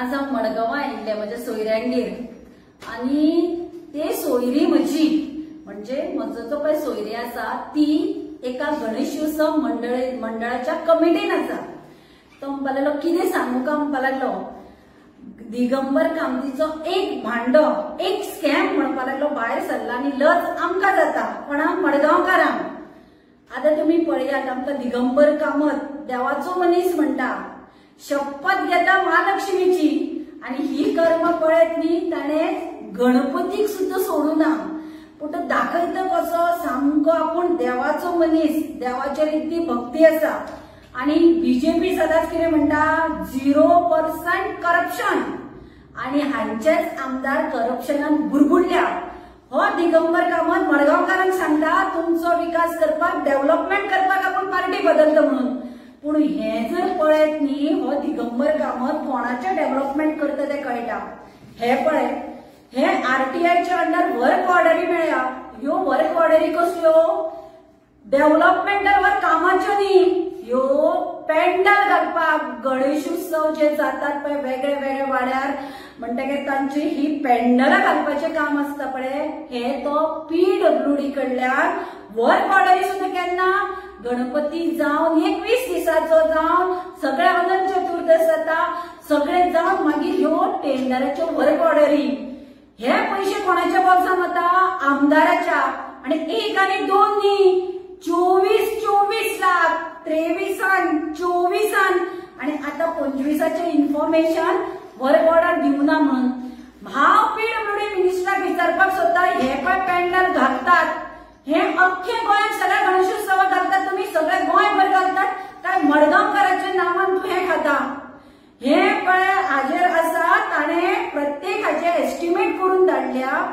आज हांव मडगांवां आयिल्लें म्हज्या सोयऱ्यांगेर आनी ते सोयरी म्हजी म्हणजे म्हजो जो पळय सोयरी आसा ती एका गणेशोत्सव मंडळाच्या कमिटीन आसा। तो म्हणपाक लागलो कितें सांगू काय म्हणपाक लागलो दिगंबर कामतीचो एक भांडो एक स्कॅम म्हणपाक लागलो भायर सरला आनी लज आमकां जाता कोणाक मडगांवकारांक। आता तुम्ही पळयात आमकां दिगंबर कामत देवाचो मनीस म्हणटा शपथ घेता महालक्ष्मीची आणि ही कर्म पळयत न्ही ताणें गणपतीक सुद्धा सोडूना पूण तो दाखयता कसो सामको आपूण देवाचो मनीस देवाचेर इतली भक्ती आसा। आणि बीजेपी सदांच कितें म्हणटा 0% करप्शन आणि हांचेच आमदार करप्शनान बुरबुडल्या। हो दिगंबर कामत मडगांवकारांक सांगता तुमचो विकास करपाक डेव्हलपमेंट करपाक आपूण पार्टी बदलता म्हणून पूण हे जर पळयत न्ही हो दिगंबर कामत कोणाचे डेव्हलपमेंट करता ते कळटा। हे पळय हे आरटीआयच्या अंडर वर्क ऑर्डरी मेळ्ळ्या ह्यो वर्क ऑर्डरी कसल्यो डेव्हलपमेंटावर कामाच्यो न्ही ह्यो पेंडल घालपाक गणेशोत्सव जे जातात पळय वेगळे वेगळे वाड्यार म्हणटकीर तांची ही पेंडलां घालपाचें काम आसता पळय हे तो PWD कडल्यान वर्क ऑर्डरी सुद्धा केन्ना गणपती जावन 21 दिसाचो जावन सगळे अनंत चतुर्दश जाता सगळे जावन मागीर ह्यो टेंडराच्यो वर्क ऑर्डरी हे पैसे कोणाच्या बॉक्सान वता आमदाराच्या आणि एक आणि दोन न्ही 24 लाख 23 आणि आता 25चे इन्फॉर्मेशन वर्क ऑर्डर दिवना म्हणून हांव PWD मिनिस्टराक विचारपाक सोदता हे काय पेंडल घालतात हे अख्खे गोंयात सगळ्या गणेशोत्सवाक घालतात तुम्ही सगळे गोंयभर घालतात काय मडगांवकाराच्या नावान तू हे खाता हे पळय हाजेर आसा ताणें प्रत्येक हाचे एस्टिमेट करून धाडल्या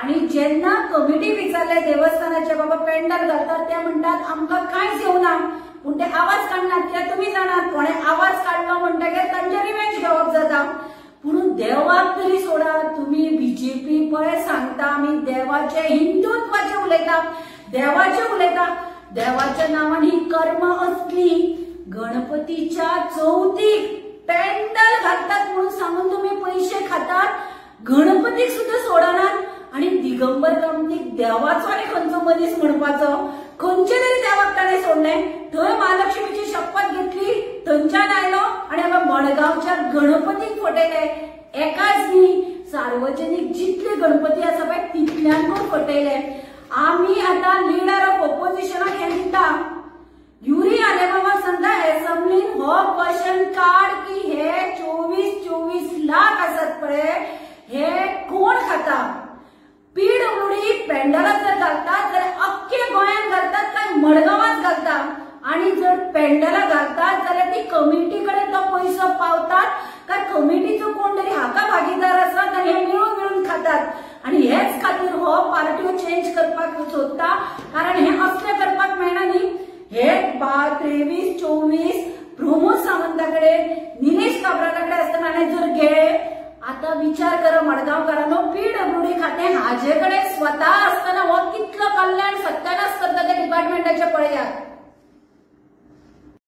आणि जेन्ना कमिटी विचारले देवस्थानाचे बाबा पेंडल घालतात ते म्हणतात आमकां कांयच येवना पूण ते आवाज काडनात कित्याक तुमी जाणात कोणे आवाज काडलो म्हणटकीर तांचे रिवेंज घेवप जाता पूण देवाक तरी सोडा तुम्ही बीजेपी पळय सांगता आमी देवाचे हिंदुत्वाचे उलयता देवाच्या नावान ही कर्म असली गणपतीच्या चवथीक पेंडल घालतात म्हणून सांगून तुम्ही पैसे खातात गणपतीक सुद्धा सोडनात आणि दिगंबर कामतीक देवाचो आणि खंयचो मनीस म्हणपाचो खंयचे तरी देवाक ताणें सोडलें थंय महालक्ष्मीची शपथ घेतली थंयच्यान आयलो आणि हांगा मडगांवच्या गणपतीक फटयले एकाच न्ही सार्वजनीक जितले गणपती आसा पळय तितल्यान फटयले। आमी आतां लिडर ऑफ ऑपोजिशनाक हें दिता युरी आलेमामा सांगता एसेंब्लीन हो क्वेश्चन काड की हे 24 लाख आसात पळय हे कोण खाता PWD पेंडलां जर घालतात जाल्यार अख्खे गोंयात घालतात काय मडगांवात घालतात आणि जर पेंडलां घालतात जाल्यार ती कमिटी कडेन तो पैसो पावतात काय कमिटीचो कोण तरी हाका भागीदार आसात आनी हे मिळून खातात आणि हेच खातीर हो पार्ट्यो चेंज करपाक सोदता कारण हे असले करपाक मेळना न्ही हे 23, 24 प्रमोद सावंताकडे निलेश काब्रालाकडे असताना हाणें जर गेले आता विचार करा मडगांवकारांनो PWD खातें हाजे कडेन स्वता असताना हो कितलो कल्याण सत्यानाश करता त्या डिपार्टमेंटाचे पळयात।